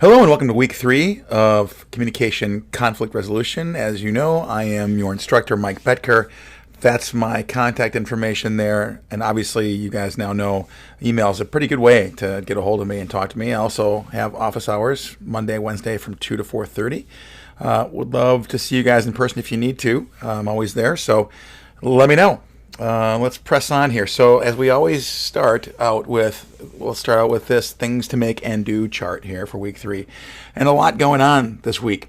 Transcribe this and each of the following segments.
Hello and welcome to week 3 of Communication Conflict Resolution. As you know, I am your instructor, Mike Betker. That's my contact information there. And obviously, you guys now know email is a pretty good way to get a hold of me and talk to me. I also have office hours Monday, Wednesday from 2 to 4:30. Would love to see you guys in person if you need to. I'm always there, so let me know. Let's press on here. So as we always we'll start out with this things to make and do chart here for week 3. And a lot going on this week.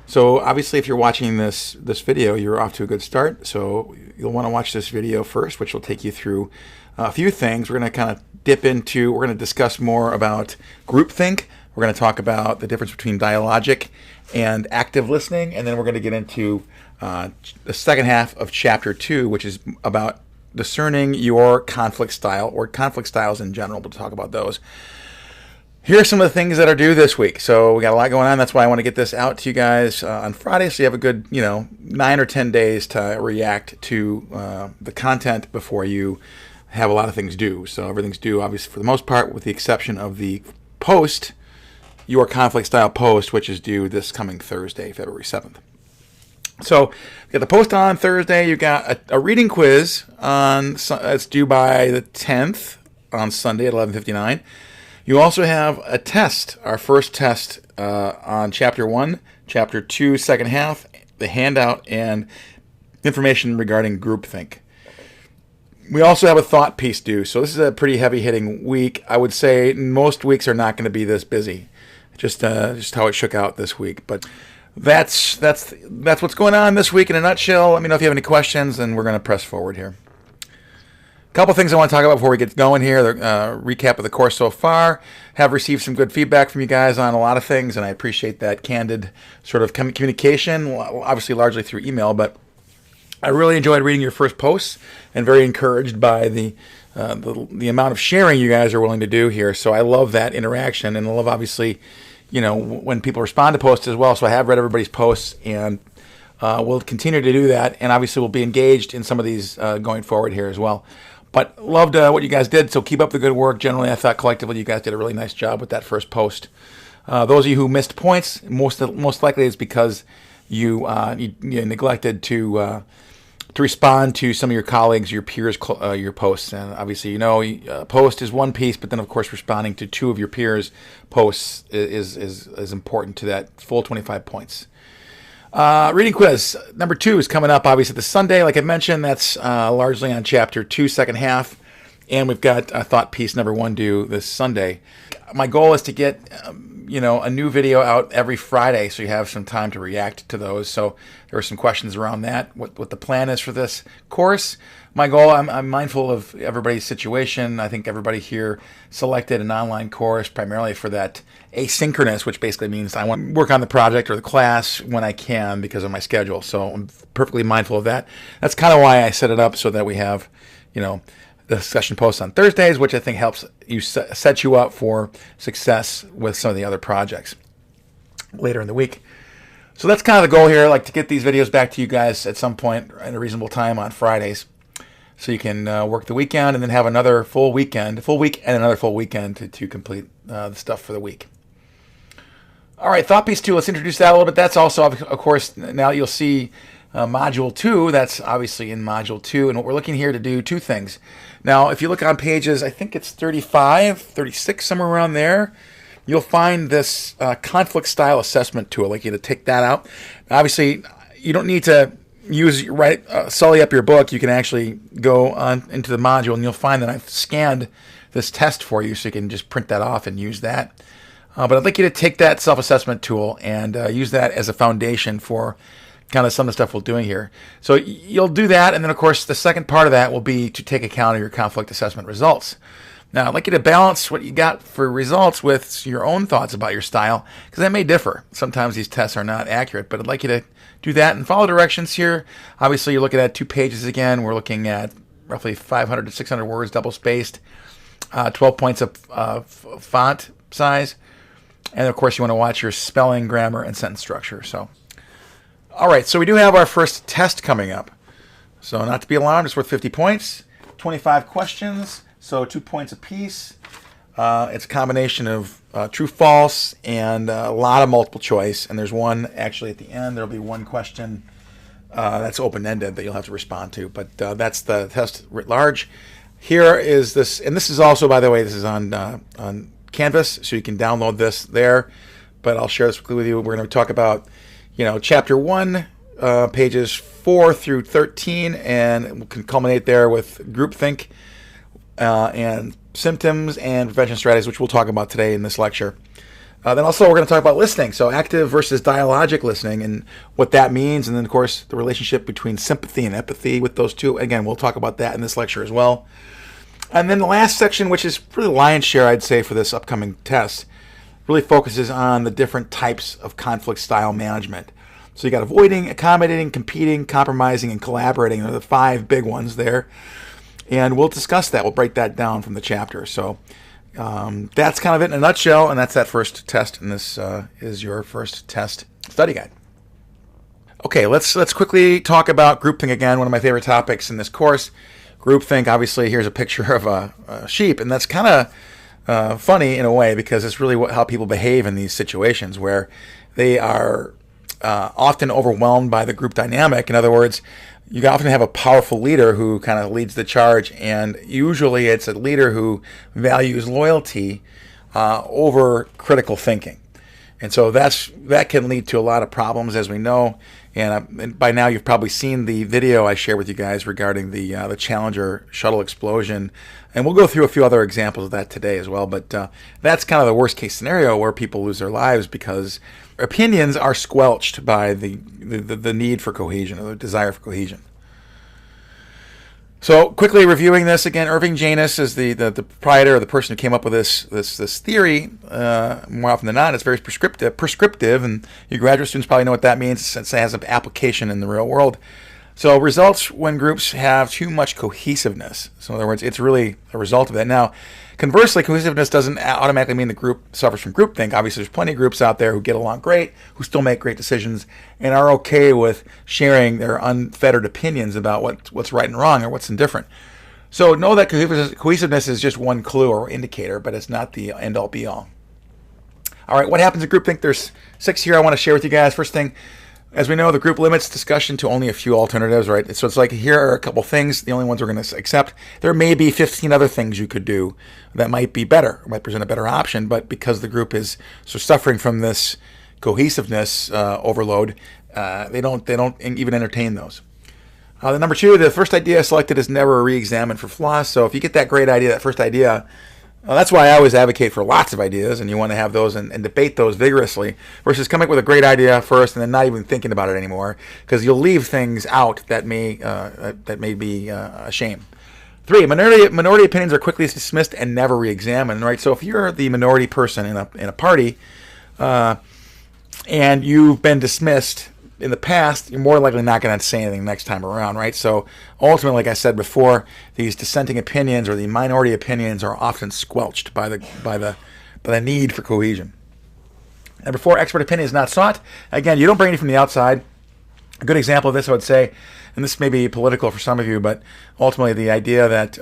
So obviously if you're watching this video, you're off to a good start. So you'll want to watch this video first, which will take you through a few things. We're going to kind of we're going to discuss more about groupthink. We're going to talk about the difference between dialogic and active listening. And then we're going to get into the second half of chapter 2, which is about discerning your conflict style or conflict styles in general. We'll talk about those. Here are some of the things that are due this week. So we got a lot going on. That's why I want to get this out to you guys on Friday, so you have a good 9 or 10 days to react to the content before you have a lot of things due. So everything's due, obviously, for the most part, with the exception of the post, your conflict style post, which is due this coming Thursday, February 7th. So you got the post on Thursday. You got a reading quiz it's due by the 10th on Sunday at 11:59. You also have a test, our first test on Chapter 1, Chapter 2, second half, the handout, and information regarding groupthink. We also have a thought piece due. So this is a pretty heavy-hitting week. I would say most weeks are not going to be this busy. Just how it shook out this week. But that's what's going on this week in a nutshell. Let me know if you have any questions, and we're going to press forward here. A couple things I want to talk about before we get going here. The recap of the course so far. Have received some good feedback from you guys on a lot of things, and I appreciate that candid sort of communication, obviously largely through email, but I really enjoyed reading your first posts and very encouraged by the amount of sharing you guys are willing to do here. So I love that interaction, and I love, obviously, when people respond to posts as well. So I have read everybody's posts, and we'll continue to do that. And obviously we'll be engaged in some of these going forward here as well. But loved what you guys did, so keep up the good work. Generally, I thought collectively you guys did a really nice job with that first post. Those of you who missed points, most likely is because you neglected to respond to some of your colleagues, your peers, your posts. And obviously, post is one piece, but then, of course, responding to 2 of your peers' posts is important to that full 25 points. Reading quiz number 2 is coming up, obviously, this Sunday. Like I mentioned, that's largely on Chapter 2, second half. And we've got thought piece number 1 due this Sunday. My goal is to get a new video out every Friday, so you have some time to react to those. So there were some questions around that, what the plan is for this course. My goal, I'm mindful of everybody's situation. I think everybody here selected an online course primarily for that asynchronous, which basically means I want to work on the project or the class when I can because of my schedule. So I'm perfectly mindful of that. That's kind of why I set it up, so that we have, the discussion posts on Thursdays, which I think helps you set you up for success with some of the other projects later in the week. So that's kind of the goal here. I like to get these videos back to you guys at some point at a reasonable time on Fridays, so you can work the weekend and then have another full week and another full weekend to complete the stuff for the week. All right, thought piece 2. Let's introduce that a little bit. That's also, of course, now you'll see Module 2, that's obviously in Module 2, and what we're looking here to do 2 things. Now, if you look on pages, I think it's 35, 36, somewhere around there, you'll find this conflict style assessment tool. I'd like you to take that out. Obviously, you don't need to sully up your book. You can actually go on into the module, and you'll find that I've scanned this test for you, so you can just print that off and use that. But I'd like you to take that self-assessment tool and use that as a foundation for kind of some of the stuff we're doing here. So you'll do that, and then, of course, the second part of that will be to take account of your conflict assessment results. Now, I'd like you to balance what you got for results with your own thoughts about your style, because that may differ. Sometimes these tests are not accurate, but I'd like you to do that and follow directions here. Obviously, you're looking at 2 pages again. We're looking at roughly 500 to 600 words, double-spaced, 12 points of font size, and, of course, you want to watch your spelling, grammar, and sentence structure. So, all right, so we do have our first test coming up. So not to be alarmed, it's worth 50 points, 25 questions, so 2 points apiece. It's a combination of true, false, and a lot of multiple choice. And there's one actually at the end. There'll be one question that's open-ended that you'll have to respond to. But that's the test writ large. Here is this, and this is also, by the way, this is on Canvas, so you can download this there. But I'll share this quickly with you. We're going to talk about, chapter 1, pages 4 through 13, and we can culminate there with groupthink and symptoms and prevention strategies, which we'll talk about today in this lecture. Then also we're going to talk about listening, so active versus dialogic listening and what that means, and then of course the relationship between sympathy and empathy with those two. Again, we'll talk about that in this lecture as well. And then the last section, which is really the lion's share, I'd say, for this upcoming test, really focuses on the different types of conflict style management. So you got avoiding, accommodating, competing, compromising, and collaborating. They're the 5 big ones there. And we'll discuss that. We'll break that down from the chapter. So that's kind of it in a nutshell, and that's that first test, and this is your first test study guide. Okay, let's quickly talk about groupthink again, one of my favorite topics in this course. Groupthink, obviously, here's a picture of a sheep, and that's kind of funny in a way because it's really how people behave in these situations where they are often overwhelmed by the group dynamic. In other words, you often have a powerful leader who kind of leads the charge, and usually it's a leader who values loyalty over critical thinking. And so that can lead to a lot of problems, as we know. And by now you've probably seen the video I shared with you guys regarding the Challenger shuttle explosion. And we'll go through a few other examples of that today as well. But that's kind of the worst case scenario where people lose their lives because opinions are squelched by the need for cohesion, or the desire for cohesion. So quickly reviewing this again, Irving Janis is the proprietor, or the person who came up with this theory. More often than not, it's very prescriptive, and you graduate students probably know what that means, since it has an application in the real world. So results when groups have too much cohesiveness. So in other words, it's really a result of that. Now, conversely, cohesiveness doesn't automatically mean the group suffers from groupthink. Obviously, there's plenty of groups out there who get along great, who still make great decisions, and are okay with sharing their unfettered opinions about what's right and wrong or what's indifferent. So know that cohesiveness is just one clue or indicator, but it's not the end-all be-all. All right, what happens in groupthink? There's 6 here I want to share with you guys. First thing, as we know, the group limits discussion to only a few alternatives, right? So it's like, here are a couple things, the only ones we're going to accept. There may be 15 other things you could do that might be better, might present a better option, but because the group is so suffering from this cohesiveness overload, they don't even entertain those. The number 2, the first idea selected is never re-examined for flaws. So if you get that great idea, that first idea, that's why I always advocate for lots of ideas, and you want to have those and debate those vigorously, versus coming up with a great idea first and then not even thinking about it anymore, because you'll leave things out that may be a shame. 3, minority opinions are quickly dismissed and never re-examined. Right. So if you're the minority person in a party, and you've been dismissed in the past, you're more likely not going to say anything next time around, right? So ultimately, like I said before, these dissenting opinions or the minority opinions are often squelched by the need for cohesion. Number 4, expert opinion is not sought. Again, you don't bring any from the outside. A good example of this, I would say, and this may be political for some of you, but ultimately the idea that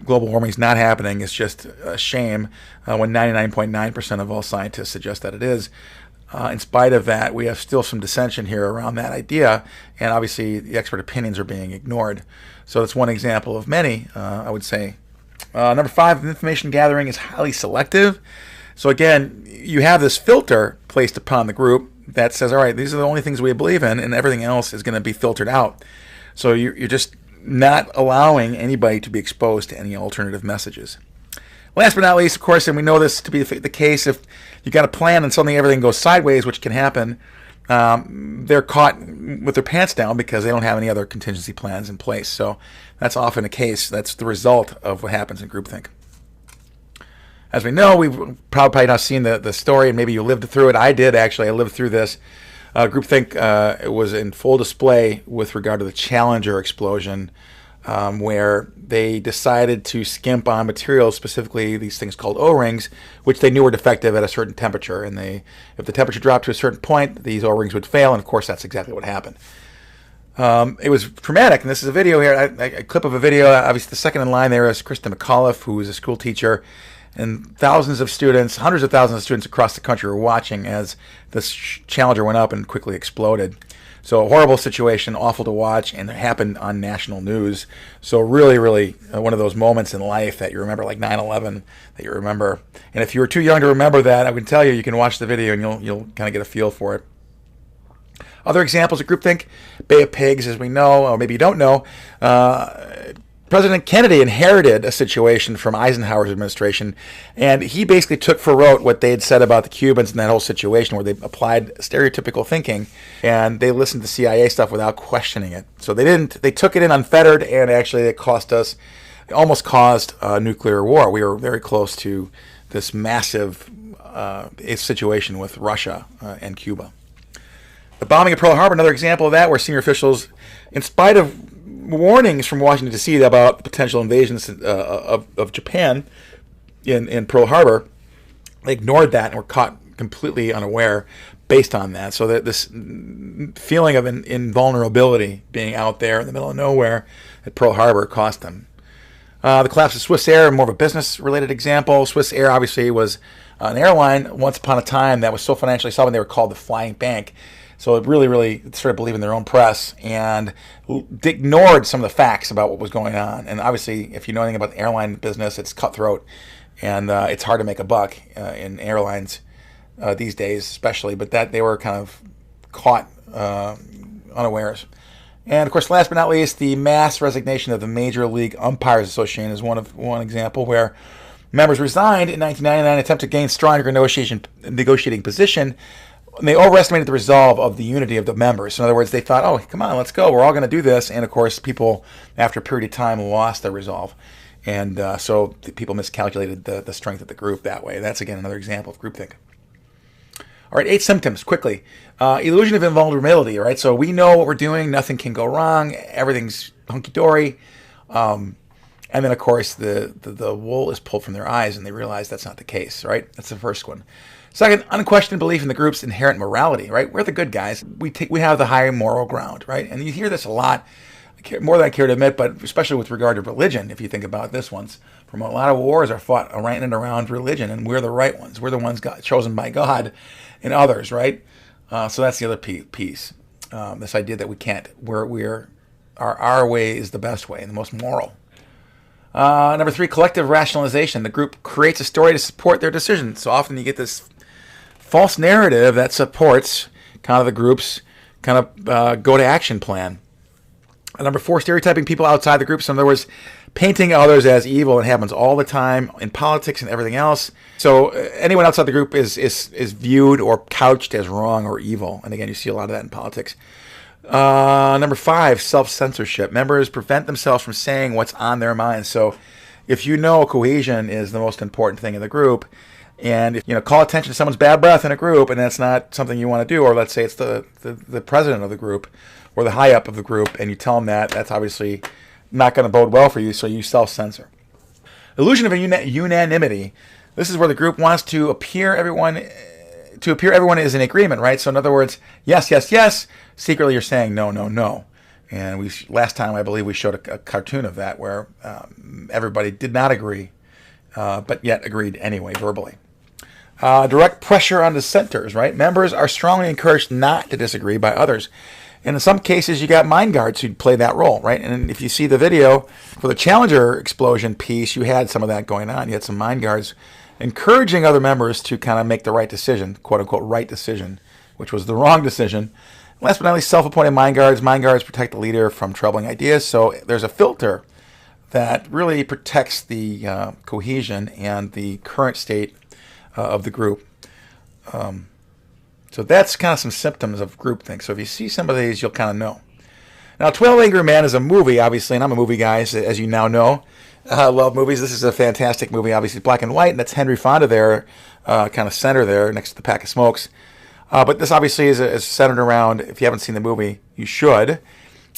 global warming is not happening is just a shame when 99.9% of all scientists suggest that it is. In spite of that, we have still some dissension here around that idea, and obviously the expert opinions are being ignored. So that's one example of many, I would say. Number 5, information gathering is highly selective. So again, you have this filter placed upon the group that says, all right, these are the only things we believe in, and everything else is going to be filtered out. So you're just not allowing anybody to be exposed to any alternative messages. Last but not least, of course, and we know this to be the case, if you got a plan and suddenly everything goes sideways, which can happen, they're caught with their pants down because they don't have any other contingency plans in place. So that's often the case. That's the result of what happens in groupthink. As we know, we've probably not seen the story, and maybe you lived through it. I did, actually. I lived through this. Groupthink it was in full display with regard to the Challenger explosion, where they decided to skimp on materials, specifically these things called O-rings, which they knew were defective at a certain temperature. And if the temperature dropped to a certain point, these O-rings would fail, and of course that's exactly what happened. It was traumatic, and this is a video here, a clip of a video. Obviously the second in line there is Krista McAuliffe, who is a school teacher. And thousands of students, hundreds of thousands of students across the country were watching as this Challenger went up and quickly exploded. So a horrible situation, awful to watch, and it happened on national news. So really, really one of those moments in life that you remember, like 9/11, that you remember. And if you were too young to remember that, I would tell you, you can watch the video and you'll kind of get a feel for it. Other examples of groupthink, Bay of Pigs, as we know, or maybe you don't know. President Kennedy inherited a situation from Eisenhower's administration, and he basically took for rote what they had said about the Cubans in that whole situation, where they applied stereotypical thinking, and they listened to CIA stuff without questioning it. So they took it in unfettered, and actually it almost caused a nuclear war. We were very close to this massive situation with Russia and Cuba. The bombing of Pearl Harbor, another example of that, where senior officials, in spite of warnings from Washington, D.C. about potential invasions of Japan in Pearl Harbor, they ignored that and were caught completely unaware based on that. So that this feeling of invulnerability, being out there in the middle of nowhere at Pearl Harbor, cost them. The collapse of Swiss Air, more of a business-related example. Swiss Air obviously was an airline once upon a time that was so financially solvent they were called the Flying Bank. So it really started believing their own press and ignored some of the facts about what was going on. And obviously, if you know anything about the airline business, it's cutthroat, and it's hard to make a buck in airlines these days, especially. But that they were kind of caught unawares. And of course, last but not least, the mass resignation of the Major League Umpires Association is one example where members resigned in 1999 in an attempt to gain stronger negotiating position. And they overestimated the resolve of the unity of the members. So in other words, they thought, oh, come on, let's go. We're all going to do this. And of course, people, after a period of time, lost their resolve. And so people miscalculated the strength of the group that way. That's, again, another example of groupthink. All right, 8 symptoms, quickly. Illusion of invulnerability, right? So we know what we're doing. Nothing can go wrong. Everything's hunky-dory. And then, of course, the wool is pulled from their eyes, and they realize that's not the case, right? That's the first one. Second, unquestioned belief in the group's inherent morality, right? We're the good guys. We have the high moral ground, right? And you hear this a lot, more than I care to admit, but especially with regard to religion, if you think about this ones. From a lot of wars are fought around and around religion, and we're the right ones. We're the ones chosen by God and others, right? So that's the other piece. This idea that we can't, our way is the best way and the most moral. Number 3, collective rationalization. The group creates a story to support their decision. So often you get this false narrative that supports kind of the group's kind of go-to-action plan. Number 4, stereotyping people outside the group. So in other words, painting others as evil. It happens all the time in politics and everything else. So anyone outside the group is viewed or couched as wrong or evil. And again, you see a lot of that in politics. Number 5, self-censorship. Members prevent themselves from saying what's on their minds. So if you know cohesion is the most important thing in the group, and if, call attention to someone's bad breath in a group, and that's not something you want to do, or let's say it's the president of the group or the high up of the group, and you tell them that's obviously not going to bode well for you, so you self-censor. Illusion of unanimity. This is where the group wants to appear everyone is in agreement, right? So in other words, yes, yes, yes. Secretly, you're saying no, no, no. And last time I believe we showed a cartoon of that where everybody did not agree, but yet agreed anyway verbally. Direct pressure on dissenters, right? Members are strongly encouraged not to disagree by others. And in some cases, you got mind guards who play that role, right? And if you see the video for the Challenger explosion piece, you had some of that going on. You had some mind guards encouraging other members to kind of make the right decision, quote-unquote right decision, which was the wrong decision. Last but not least, self-appointed mind guards. Mind guards protect the leader from troubling ideas. So there's a filter that really protects the cohesion and the current state of the group. So that's kind of some symptoms of groupthink. So if you see some of these, you'll kind of know. Now, 12 Angry Men is a movie, obviously, and I'm a movie guy, as you now know. I love movies. This is a fantastic movie, obviously black and white, and that's Henry Fonda there, kind of center there next to the pack of smokes. But this obviously is centered around, if you haven't seen the movie, you should.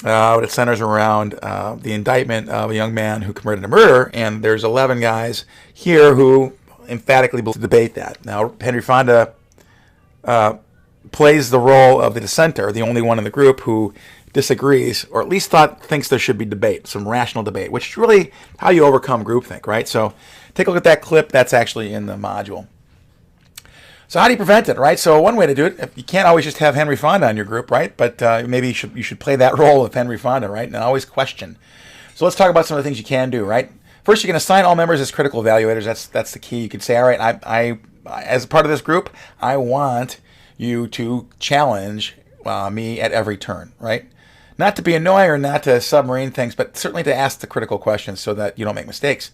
But it centers around the indictment of a young man who committed a murder, and there's 11 guys here who emphatically debate that. Now, Henry Fonda plays the role of the dissenter, the only one in the group who disagrees, or at least thinks there should be debate, some rational debate, which is really how you overcome groupthink, right? So take a look at that clip. That's actually in the module. So how do you prevent it, right? So one way to do it, you can't always just have Henry Fonda in your group, right? But maybe you should play that role of Henry Fonda, right? And always question. So let's talk about some of the things you can do, right? First, you can assign all members as critical evaluators. That's the key. You can say, all right, I as part of this group, I want you to challenge me at every turn, right? Not to be annoying or not to submarine things, but certainly to ask the critical questions so that you don't make mistakes.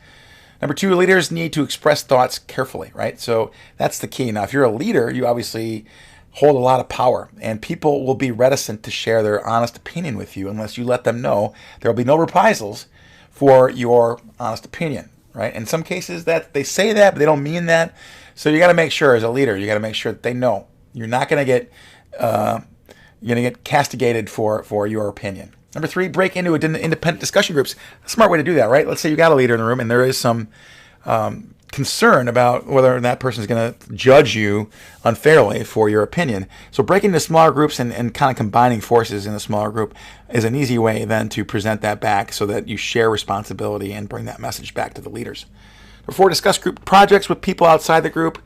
Number two, leaders need to express thoughts carefully, right? So that's the key. Now, if you're a leader, you obviously hold a lot of power, and people will be reticent to share their honest opinion with you unless you let them know there will be no reprisals for your honest opinion, right? In some cases, that they say that, but they don't mean that. So you got to make sure, as a leader, you got to make sure that they know you're not going to get castigated for your opinion. Number three, break into independent discussion groups. A smart way to do that, right? Let's say you got a leader in the room and there is some concern about whether that person is going to judge you unfairly for your opinion. So breaking into smaller groups and kind of combining forces in a smaller group is an easy way then to present that back so that you share responsibility and bring that message back to the leaders. Number four, discuss group projects with people outside the group.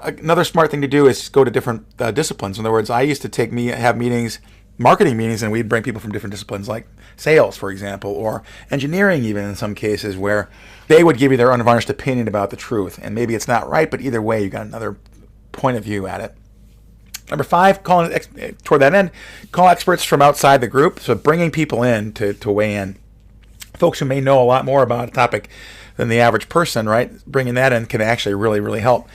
Another smart thing to do is go to different disciplines. In other words, I used to have meetings, marketing meetings, and we'd bring people from different disciplines like sales, for example, or engineering even in some cases, where they would give you their unvarnished opinion about the truth. And maybe it's not right, but either way, you got another point of view at it. Number five, toward that end, call experts from outside the group. So bringing people in to weigh in. Folks who may know a lot more about a topic than the average person, right? Bringing that in can actually really, really help.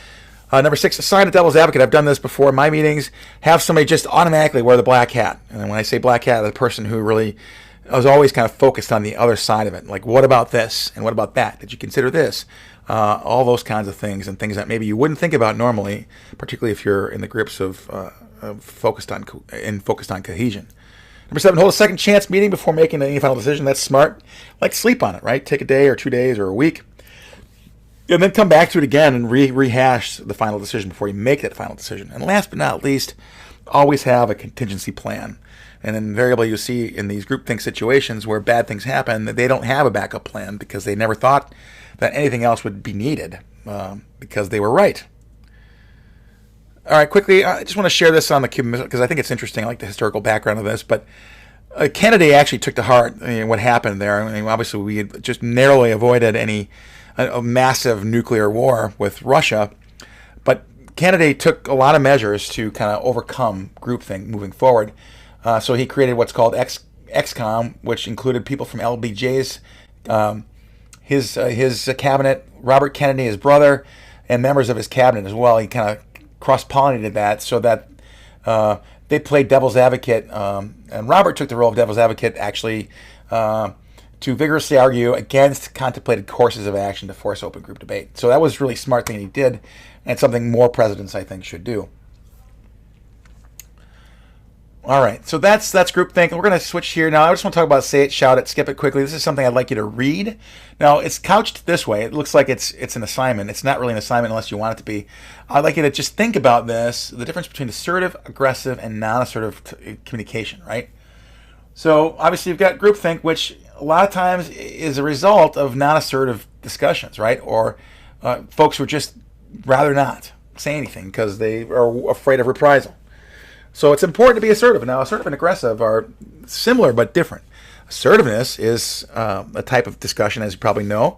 Number six, assign a devil's advocate. I've done this before in my meetings. Have somebody just automatically wear the black hat. And when I say black hat, the person who really was always kind of focused on the other side of it. Like, what about this? And what about that? Did you consider this? All those kinds of things, and things that maybe you wouldn't think about normally, particularly if you're in the grips of focused on cohesion. Number seven, hold a second chance meeting before making any final decision. That's smart. Like, sleep on it, right? Take a day or 2 days or a week. And then come back to it again and rehash the final decision before you make that final decision. And last but not least, always have a contingency plan. And invariably you see in these groupthink situations where bad things happen that they don't have a backup plan because they never thought that anything else would be needed because they were right. All right, quickly, I just want to share this on the Cuban Missile because I think it's interesting. I like the historical background of this. But Kennedy actually took to heart what happened there. I mean, obviously, we had just narrowly avoided a massive nuclear war with Russia. But Kennedy took a lot of measures to kind of overcome groupthink moving forward. So he created what's called XCOM, which included people from LBJ's, his cabinet, Robert Kennedy, his brother, and members of his cabinet as well. He kind of cross-pollinated that so that they played devil's advocate. And Robert took the role of devil's advocate actually to vigorously argue against contemplated courses of action to force open group debate. So that was a really smart thing he did, and something more presidents, I think, should do. All right, so that's groupthink. We're going to switch here now. I just want to talk about say it, shout it, skip it quickly. This is something I'd like you to read. Now, it's couched this way. It looks like it's an assignment. It's not really an assignment unless you want it to be. I'd like you to just think about this, the difference between assertive, aggressive, and non-assertive communication, right? So obviously you've got groupthink, which a lot of times is a result of non-assertive discussions, right? Or folks who just rather not say anything because they are afraid of reprisal. So it's important to be assertive. Now, assertive and aggressive are similar but different. Assertiveness is a type of discussion, as you probably know,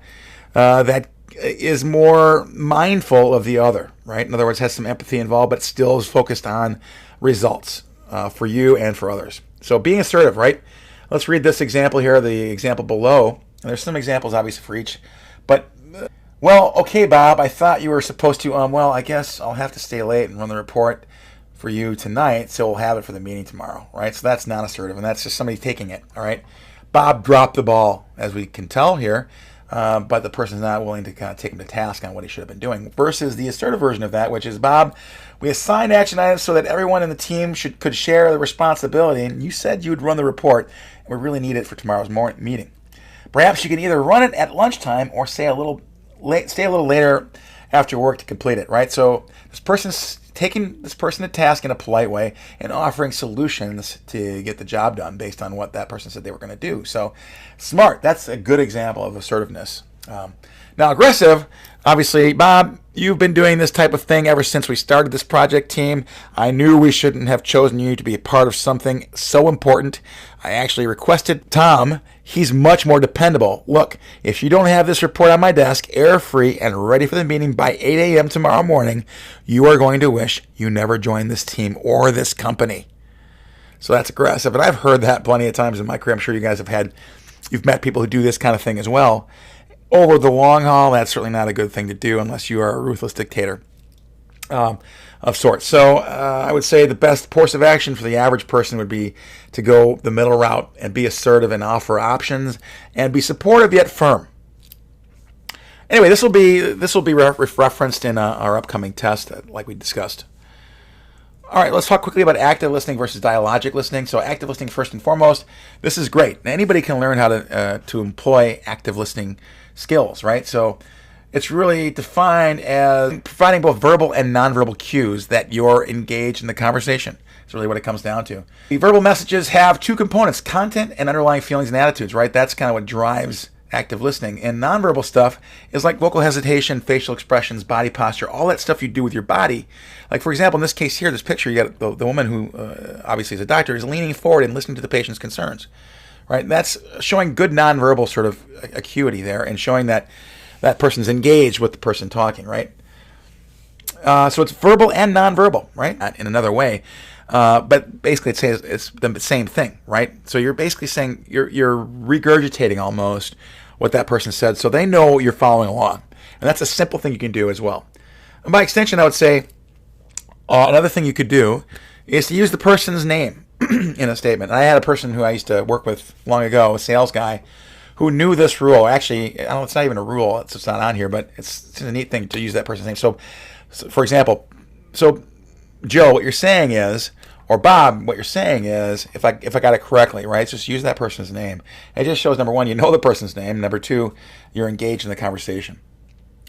that is more mindful of the other, right? In other words, has some empathy involved, but still is focused on results for you and for others. So being assertive, right? Let's read this example here, the example below. And there's some examples, obviously, for each. But, well, okay, Bob, I thought you were supposed to, well, I guess I'll have to stay late and run the report for you tonight, so we'll have it for the meeting tomorrow, right? So that's non-assertive, and that's just somebody taking it, all right? Bob dropped the ball, as we can tell here, but the person's not willing to kind of take him to task on what he should have been doing, versus the assertive version of that, which is, Bob, we assigned action items so that everyone in the team could share the responsibility, and you said you would run the report, and we really need it for tomorrow's meeting. Perhaps you can either run it at lunchtime or stay a little later after work to complete it, right? So this person's taking this person to task in a polite way and offering solutions to get the job done based on what that person said they were going to do. So smart. That's a good example of assertiveness. Now, aggressive, obviously, Bob, you've been doing this type of thing ever since we started this project team. I knew we shouldn't have chosen you to be a part of something so important. I actually requested Tom. He's much more dependable. Look, if you don't have this report on my desk, error-free, and ready for the meeting by 8 a.m. tomorrow morning, you are going to wish you never joined this team or this company. So that's aggressive. And I've heard that plenty of times in my career. I'm sure you guys you've met people who do this kind of thing as well. Over the long haul, that's certainly not a good thing to do unless you are a ruthless dictator of sorts. So I would say the best course of action for the average person would be to go the middle route and be assertive and offer options and be supportive yet firm. Anyway, this will be referenced in our upcoming test, like we discussed. All right, let's talk quickly about active listening versus dialogic listening. So active listening first and foremost. This is great. Anybody can learn how to employ active listening skills, right? So it's really defined as providing both verbal and nonverbal cues that you're engaged in the conversation. That's really what it comes down to. The verbal messages have two components, content and underlying feelings and attitudes, right? That's kind of what drives active listening. And nonverbal stuff is like vocal hesitation, facial expressions, body posture, all that stuff you do with your body. Like, for example, in this case here, this picture, you got the woman who obviously is a doctor, is leaning forward and listening to the patient's concerns, right? That's showing good nonverbal sort of acuity there and showing that that person's engaged with the person talking, right? So it's verbal and nonverbal, right? In another way. But basically it's the same thing, right? So you're basically saying, you're regurgitating almost what that person said so they know you're following along. And that's a simple thing you can do as well. And by extension, I would say another thing you could do is to use the person's name in a statement. And I had a person who I used to work with long ago, a sales guy, who knew this rule. Actually, I don't know, it's not even a rule. It's not on here, but it's a neat thing to use that person's name. So for example, Joe, what you're saying is, or Bob, what you're saying is, if I got it correctly, right? Just use that person's name. It just shows, number one, you know the person's name. Number two, you're engaged in the conversation.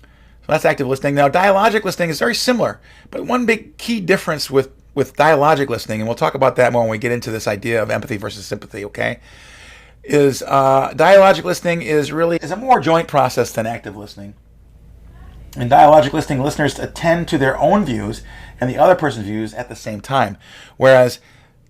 So that's active listening. Now, dialogic listening is very similar, but one big key difference with dialogic listening, and we'll talk about that more when we get into this idea of empathy versus sympathy, okay, is dialogic listening is a more joint process than active listening. In dialogic listening, listeners attend to their own views and the other person's views at the same time. Whereas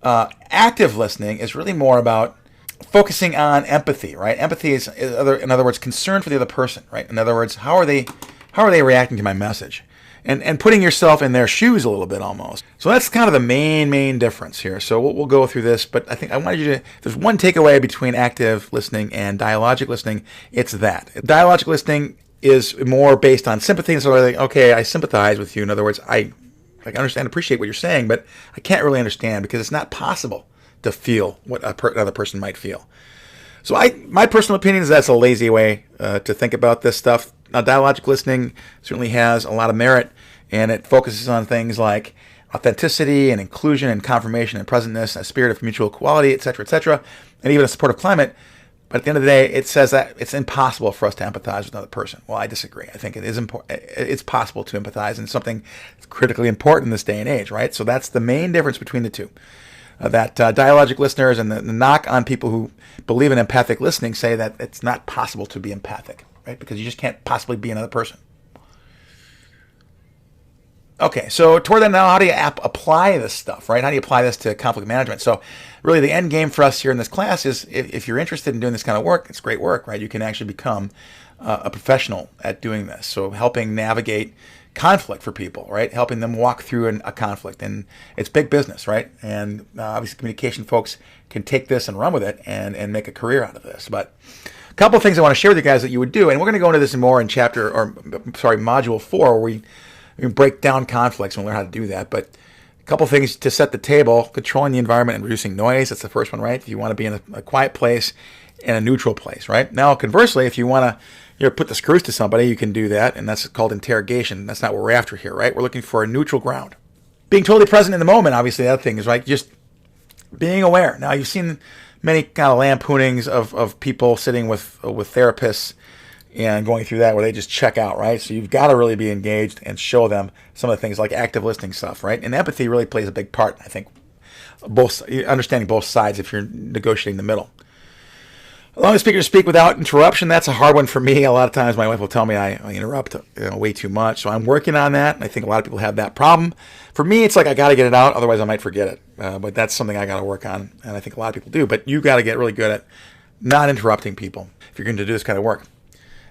active listening is really more about focusing on empathy, right? Empathy is, in other words, concern for the other person, right? In other words, how are they reacting to my message? And putting yourself in their shoes a little bit almost. So that's kind of the main difference here. So we'll go through this, but I think I wanted you to, if there's one takeaway between active listening and dialogic listening, it's that. Dialogic listening is more based on sympathy, and so I think, okay, I sympathize with you. In other words, I understand, appreciate what you're saying, but I can't really understand because it's not possible to feel what another person might feel. So my personal opinion is that's a lazy way to think about this stuff. Now, dialogic listening certainly has a lot of merit, and it focuses on things like authenticity and inclusion and confirmation and presentness, a spirit of mutual equality, etc., and even a supportive climate. But at the end of the day, it says that it's impossible for us to empathize with another person. Well, I disagree. I think it is it's possible to empathize, and something that's critically important in this day and age, right? So that's the main difference between the two. That dialogic listeners and the knock on people who believe in empathic listening say that it's not possible to be empathic, right? Because you just can't possibly be another person. Okay, so toward that now, how do you apply this stuff, right? How do you apply this to conflict management? So really the end game for us here in this class is if you're interested in doing this kind of work, it's great work, right? You can actually become a professional at doing this. So helping navigate conflict for people, right? Helping them walk through a conflict. And it's big business, right? And obviously communication folks can take this and run with it and make a career out of this. But a couple of things I want to share with you guys that you would do, and we're going to go into this more in module 4, where we break down conflicts and learn how to do that. But a couple things to set the table: controlling the environment and reducing noise. That's the first one, right? If you want to be in a quiet place and a neutral place, right? Now, conversely, if you want to put the screws to somebody, you can do that, and that's called interrogation. That's not what we're after here, right? We're looking for a neutral ground. Being totally present in the moment, obviously, that thing is, right, just being aware. Now, you've seen many kind of lampoonings of people sitting with therapists and going through that where they just check out, right? So you've got to really be engaged and show them some of the things like active listening stuff, right? And empathy really plays a big part, I think, understanding both sides if you're negotiating the middle. Allowing the speaker to speak without interruption, that's a hard one for me. A lot of times my wife will tell me I interrupt way too much. So I'm working on that. And I think a lot of people have that problem. For me, it's like I got to get it out. Otherwise, I might forget it. But that's something I got to work on. And I think a lot of people do. But you got to get really good at not interrupting people if you're going to do this kind of work.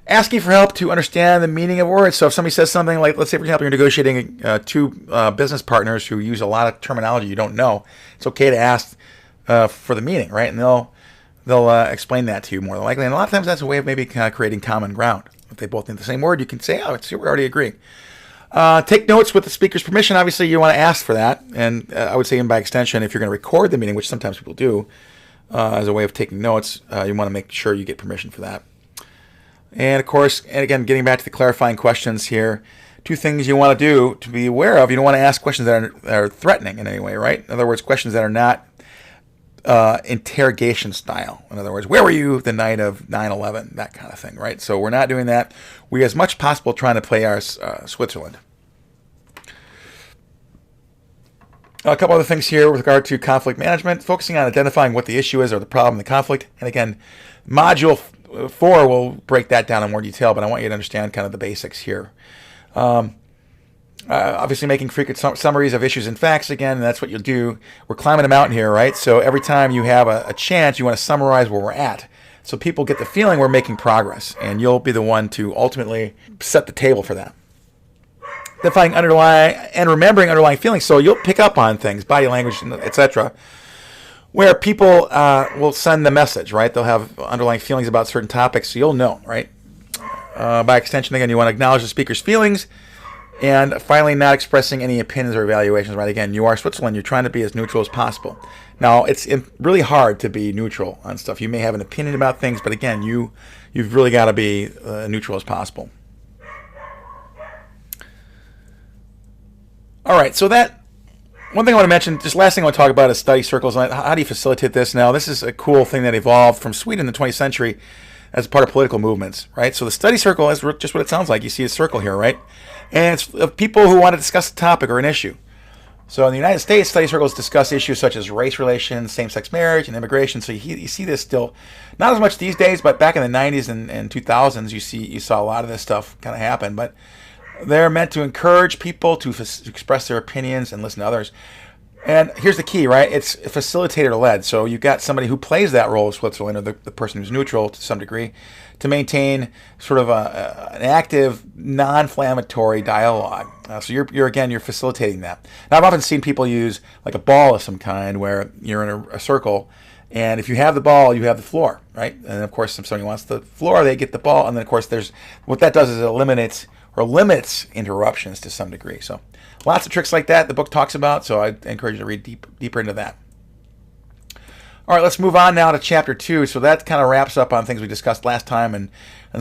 Asking for help to understand the meaning of words. So if somebody says something like, let's say, for example, you're negotiating two business partners who use a lot of terminology you don't know, it's okay to ask for the meaning, right? And they'll explain that to you more than likely. And a lot of times that's a way of maybe kind of creating common ground. If they both think the same word, you can say, oh, we already agree. Take notes with the speaker's permission. Obviously, you want to ask for that. And I would say, and by extension, if you're going to record the meeting, which sometimes people do, as a way of taking notes, you want to make sure you get permission for that. And of course, and again, getting back to the clarifying questions here, two things you want to do to be aware of. You don't want to ask questions that are threatening in any way, right? In other words, questions that are not interrogation style. In other words, where were you the night of 9/11? That kind of thing, right? So we're not doing that. We, as much as possible, trying to play our Switzerland. A couple other things here with regard to conflict management, focusing on identifying what the issue is or the problem, the conflict. And again, Module 4 will break that down in more detail, but I want you to understand kind of the basics here. Obviously making frequent summaries of issues and facts again, and that's what you'll do. We're climbing a mountain here, right? So every time you have a chance, you want to summarize where we're at. So people get the feeling we're making progress, and you'll be the one to ultimately set the table for that. Identifying underlying and remembering underlying feelings. So you'll pick up on things, body language, etc., where people will send the message, right? They'll have underlying feelings about certain topics, so you'll know, right? By extension, again, you want to acknowledge the speaker's feelings. And finally, not expressing any opinions or evaluations, right? Again, you are Switzerland. You're trying to be as neutral as possible. Now, it's really hard to be neutral on stuff. You may have an opinion about things, but again, you've really got to be neutral as possible. All right, so that one thing I want to mention, just last thing I want to talk about is study circles. How do you facilitate this? Now, this is a cool thing that evolved from Sweden in the 20th century as part of political movements, right? So the study circle is just what it sounds like. You see a circle here, right? And it's of people who want to discuss a topic or an issue. So in the United States, study circles discuss issues such as race relations, same-sex marriage, and immigration. So you see this still, not as much these days, but back in the 90s and 2000s, you saw a lot of this stuff kind of happen. But they're meant to encourage people to express their opinions and listen to others. And here's the key, right? It's facilitator-led. So you've got somebody who plays that role of Switzerland, or the person who's neutral to some degree, to maintain sort of an active, non-inflammatory dialogue. So you're facilitating that. Now, I've often seen people use like a ball of some kind where you're in a circle, and if you have the ball, you have the floor, right? And of course, if somebody wants the floor, they get the ball, and then of course, what that does is it eliminates or limits interruptions to some degree. So lots of tricks like that the book talks about, so I encourage you to read deeper into that. All right, let's move on now to Chapter 2. So that kind of wraps up on things we discussed last time, and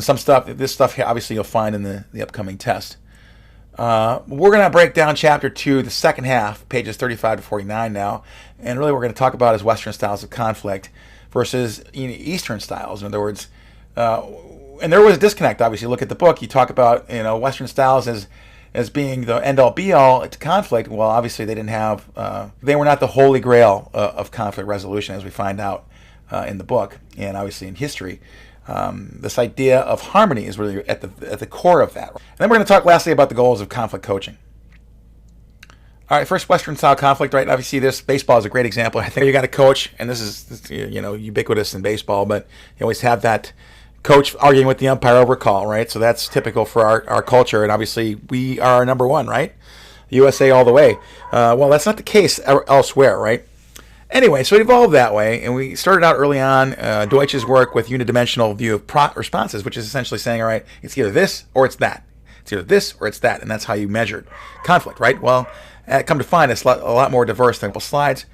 some stuff. This stuff obviously you'll find in the upcoming test. We're going to break down Chapter 2, the second half, pages 35 to 49 now, and really what we're going to talk about is Western styles of conflict versus Eastern styles. In other words, and there was a disconnect, obviously. Look at the book. You talk about Western styles as being the end-all be-all to conflict. Well, obviously they didn't have, they were not the holy grail of conflict resolution, as we find out in the book, and obviously in history. This idea of harmony is really at the core of that. And then we're going to talk lastly about the goals of conflict coaching. All right, first Western style conflict, right? Obviously, baseball is a great example. I think you got a coach, and this is ubiquitous in baseball, but you always have that coach arguing with the umpire over a call, right? So that's typical for our culture, and obviously we are number one, right? USA all the way. Well, that's not the case elsewhere, right? Anyway, so it evolved that way, and we started out early on Deutsch's work with unidimensional view of responses, which is essentially saying, all right, it's either this or it's that. It's either this or it's that, and that's how you measured conflict, right? Well, come to find, it's a lot more diverse than slides.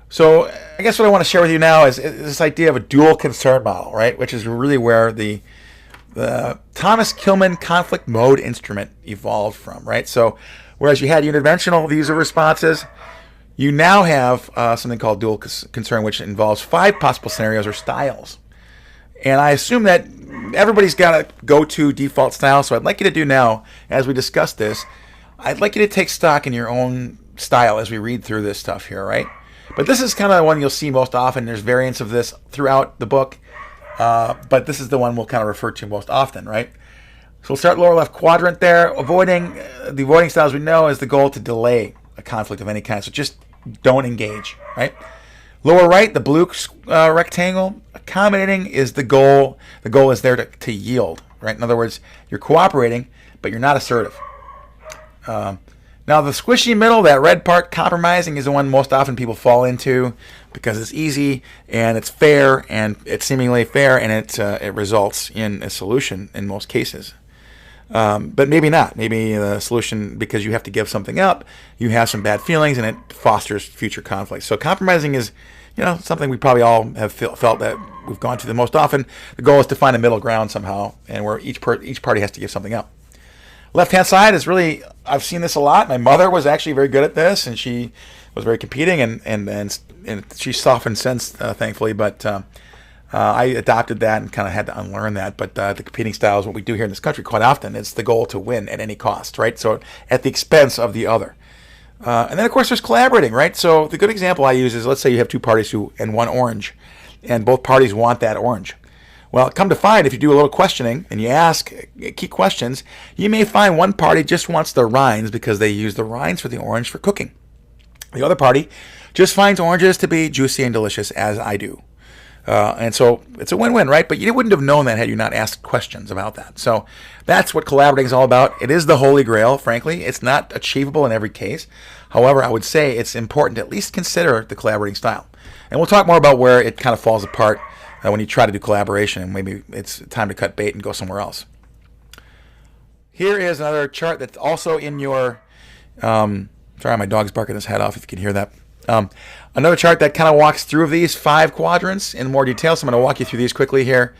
So I guess what I want to share with you now is this idea of a dual concern model, right? Which is really where the Thomas Kilmann conflict mode instrument evolved from, right? So whereas you had unidimensional views of responses, you now have something called dual concern, which involves 5 possible scenarios or styles. And I assume that everybody's got a go-to default style, so I'd like you to do now, as we discuss this, I'd like you to take stock in your own style as we read through this stuff here, right? But this is kind of the one you'll see most often. There's variants of this throughout the book, but this is the one we'll kind of refer to most often, right? So we'll start lower left quadrant there. The avoiding style, as we know, is the goal to delay a conflict of any kind. So just don't engage, right? Lower right, the blue rectangle, accommodating is the goal. The goal is there to yield, right? In other words, you're cooperating, but you're not assertive. Now the squishy middle, that red part, compromising, is the one most often people fall into because it's easy and it's fair and it's seemingly fair and it results in a solution in most cases. But maybe not. Maybe the solution, because you have to give something up, you have some bad feelings and it fosters future conflict. So compromising is, something we probably all have felt that we've gone through the most often. The goal is to find a middle ground somehow, and where each party has to give something up. Left-hand side is really, I've seen this a lot. My mother was actually very good at this, and she was very competing, and she's softened since, thankfully. But I adopted that and kind of had to unlearn that. But the competing style is what we do here in this country quite often. It's the goal to win at any cost, right? So at the expense of the other. And then, of course, there's collaborating, right? So the good example I use is, let's say you have two parties and one orange, and both parties want that orange. Well, come to find, if you do a little questioning and you ask key questions, you may find one party just wants the rinds because they use the rinds for the orange for cooking. The other party just finds oranges to be juicy and delicious, as I do. And so it's a win-win, right? But you wouldn't have known that had you not asked questions about that. So that's what collaborating is all about. It is the holy grail, frankly. It's not achievable in every case. However, I would say it's important to at least consider the collaborating style. And we'll talk more about where it kind of falls apart when you try to do collaboration, and maybe it's time to cut bait and go somewhere else. Here is another chart that's also in your... sorry, my dog's barking his head off if you can hear that. Another chart that kind of walks through these 5 quadrants in more detail, so I'm going to walk you through these quickly here.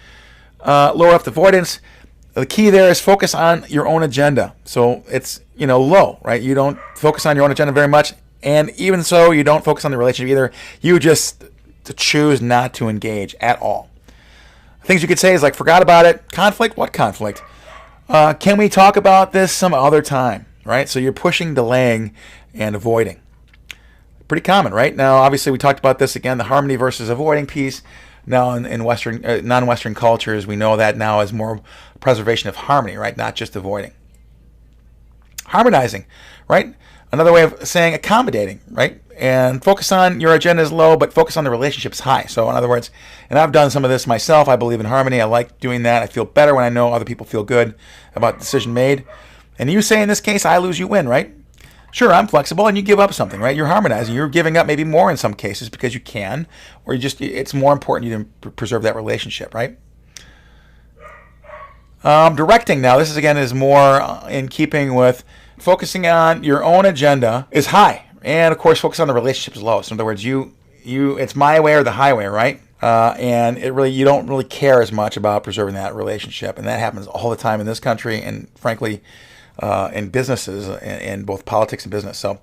Lower left avoidance. The key there is focus on your own agenda. So it's, low, right? You don't focus on your own agenda very much, and even so, you don't focus on the relationship either. You just choose not to engage at all. Things you could say is like, forgot about it. Conflict? What conflict? Can we talk about this some other time, right? So you're pushing, delaying, and avoiding. Pretty common, right? Now, obviously, we talked about this again, the harmony versus avoiding piece. Now, in Western, non-Western cultures, we know that now as more preservation of harmony, right? Not just avoiding. Harmonizing, right? Another way of saying accommodating, right? And focus on your agenda is low, but focus on the relationships high. So in other words, and I've done some of this myself. I believe in harmony. I like doing that. I feel better when I know other people feel good about the decision made. And you say in this case, I lose, you win, right? Sure, I'm flexible, and you give up something, right? You're harmonizing. You're giving up maybe more in some cases because you can, or it's more important you to preserve that relationship, right? Directing now. This is more in keeping with focusing on your own agenda is high, and of course, focus on the relationship is low. So in other words, it's my way or the highway, right? And you don't really care as much about preserving that relationship, and that happens all the time in this country, and frankly, in businesses, in both politics and business. So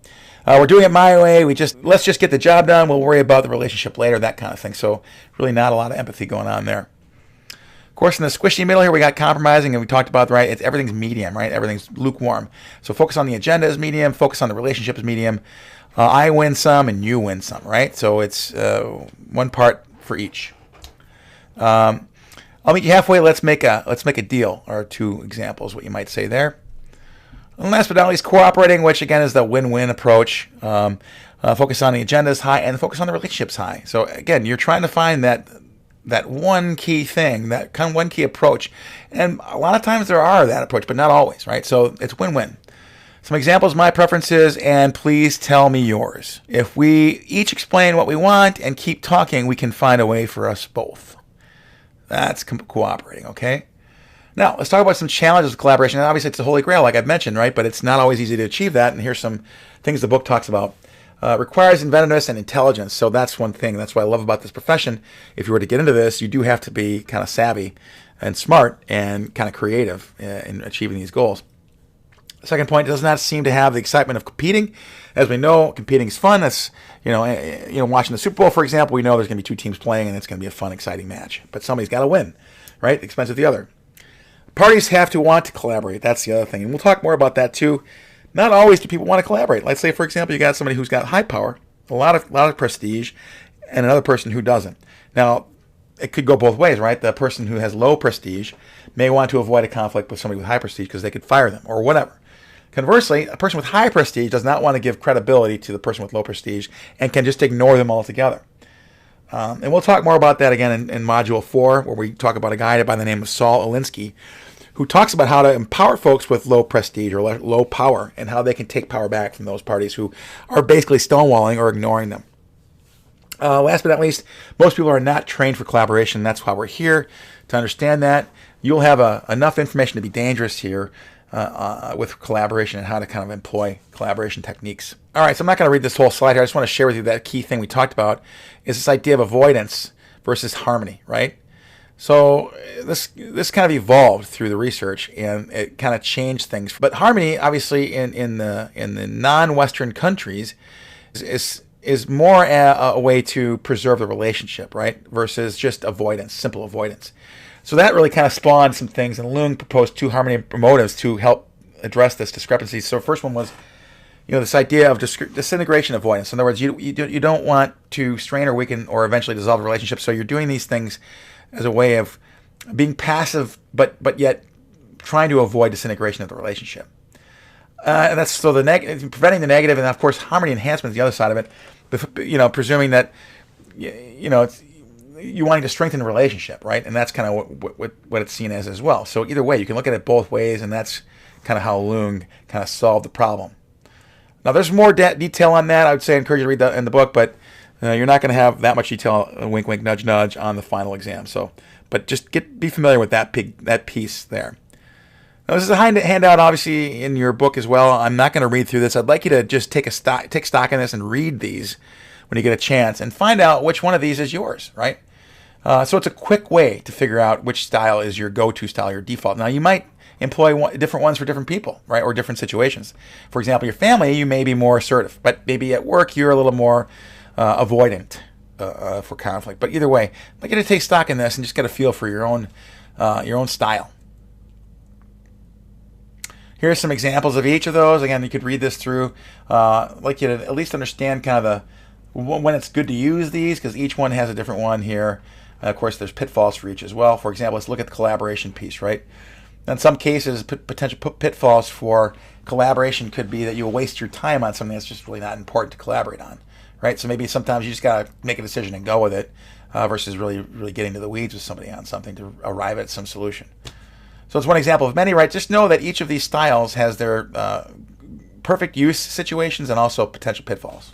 we're doing it my way. Let's just get the job done. We'll worry about the relationship later, that kind of thing. So really not a lot of empathy going on there. Of course, in the squishy middle here, we got compromising, and we talked about, right, everything's medium, right? Everything's lukewarm. So focus on the agenda as medium, focus on the relationship as medium. I win some and you win some, right? So it's one part for each. I'll meet you halfway. Let's make a deal, or 2 examples, what you might say there. And last but not least, cooperating, which again is the win-win approach. Focus on the agendas high and focus on the relationships high. So again, you're trying to find that one key thing, that kind of one key approach. And a lot of times there are that approach, but not always, right? So it's win-win. Some examples, my preferences, and please tell me yours. If we each explain what we want and keep talking, we can find a way for us both. That's cooperating, okay? Now, let's talk about some challenges of collaboration. And obviously, it's the holy grail, like I've mentioned, right? But it's not always easy to achieve that. And here's some things the book talks about. Requires inventiveness and intelligence. So that's one thing. That's what I love about this profession. If you were to get into this, you do have to be kind of savvy and smart and kind of creative in achieving these goals. Second point, it does not seem to have the excitement of competing. As we know, competing is fun. That's, watching the Super Bowl, for example, we know there's going to be two teams playing and it's going to be a fun, exciting match. But somebody's got to win, right? At the expense of the other. Parties have to want to collaborate. That's the other thing. And we'll talk more about that too. Not always do people want to collaborate. Let's say, for example, you got somebody who's got high power, a lot of prestige, and another person who doesn't. Now, it could go both ways, right? The person who has low prestige may want to avoid a conflict with somebody with high prestige because they could fire them or whatever. Conversely, a person with high prestige does not want to give credibility to the person with low prestige and can just ignore them altogether. And we'll talk more about that again in Module 4, where we talk about a guy by the name of Saul Alinsky, who talks about how to empower folks with low prestige or low power and how they can take power back from those parties who are basically stonewalling or ignoring them. Last but not least, most people are not trained for collaboration. That's why we're here, to understand that. You'll have enough information to be dangerous here with collaboration and how to kind of employ collaboration techniques. All right, so I'm not going to read this whole slide here. I just want to share with you that key thing we talked about is this idea of avoidance versus harmony, right? So this kind of evolved through the research, and it kind of changed things. But harmony, obviously, in the non-Western countries, is more a way to preserve the relationship, right? Versus just avoidance, simple avoidance. So that really kind of spawned some things, and Leung proposed 2 harmony motives to help address this discrepancy. So first one was, this idea of disintegration avoidance. In other words, you don't want to strain or weaken or eventually dissolve a relationship. So you're doing these things as a way of being passive, but yet trying to avoid disintegration of the relationship. And that's so preventing the negative, and of course harmony enhancement is the other side of it. Presuming that it's you wanting to strengthen the relationship, right? And that's kind of what it's seen as well. So either way, you can look at it both ways, and that's kind of how Leung kind of solved the problem. Now, there's more detail on that. I would say I encourage you to read that in the book, but you're not going to have that much detail, wink, wink, nudge, nudge, on the final exam. So, but just be familiar with that piece there. Now, this is a handout, obviously, in your book as well. I'm not going to read through this. I'd like you to just take stock in this and read these when you get a chance and find out which one of these is yours, right? So it's a quick way to figure out which style is your go-to style, your default. Now, you might employ different ones for different people, right, or different situations. For example, your family, you may be more assertive, but maybe at work, you're a little more avoidant for conflict. But either way, I'd like you to take stock in this and just get a feel for your own style. Here's some examples of each of those. Again, you could read this through. I'd like you to at least understand kind of when it's good to use these, because each one has a different one here. Of course, there's pitfalls for each as well. For example, let's look at the collaboration piece, right? In some cases, potential pitfalls for collaboration could be that you'll waste your time on something that's just really not important to collaborate on, right? So maybe sometimes you just got to make a decision and go with it versus really getting to the weeds with somebody on something to arrive at some solution. So it's one example of many, right? Just know that each of these styles has their perfect use situations and also potential pitfalls.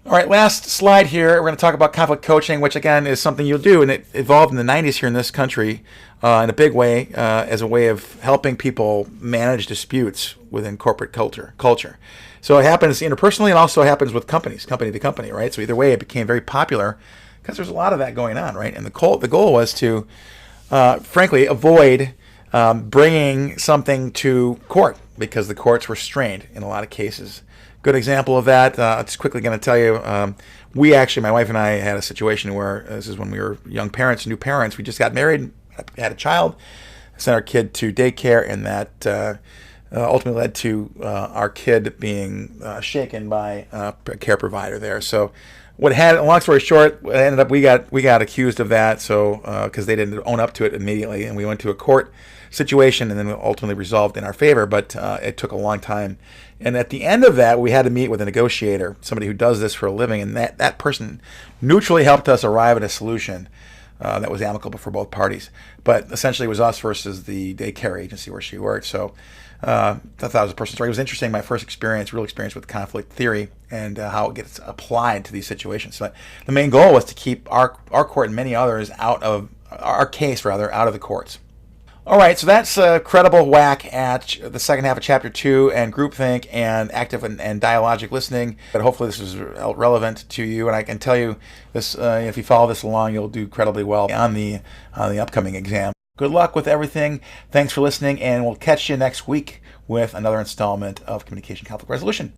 All right, last slide here. We're going to talk about conflict coaching, which again is something you'll do, and it evolved in the 90s here in this country in a big way as a way of helping people manage disputes within corporate culture. So it happens interpersonally and also happens with company to company, right? So either way, it became very popular because there's a lot of that going on, right? And the goal was to, frankly, avoid bringing something to court because the courts were strained in a lot of cases. Good example of that, I'm just quickly going to tell you, my wife and I had a situation where, this is when we were young parents, new parents, we just got married, had a child, sent our kid to daycare, and that ultimately led to our kid being shaken by a care provider there. So long story short, it ended up we got accused of that, so because they didn't own up to it immediately, and we went to a court situation and then ultimately resolved in our favor, but it took a long time. And at the end of that, we had to meet with a negotiator, somebody who does this for a living, and that person neutrally helped us arrive at a solution that was amicable for both parties. But essentially it was us versus the daycare agency where she worked. So I thought that was a personal story. It was interesting, my first real experience with conflict theory and how it gets applied to these situations. So the main goal was to keep our court and many others out of the courts. All right, so that's a credible whack at the second half of Chapter 2 and groupthink and active and dialogic listening. But hopefully this is relevant to you, and I can tell you this: if you follow this along, you'll do incredibly well on the upcoming exam. Good luck with everything. Thanks for listening, and we'll catch you next week with another installment of Communication Conflict Resolution.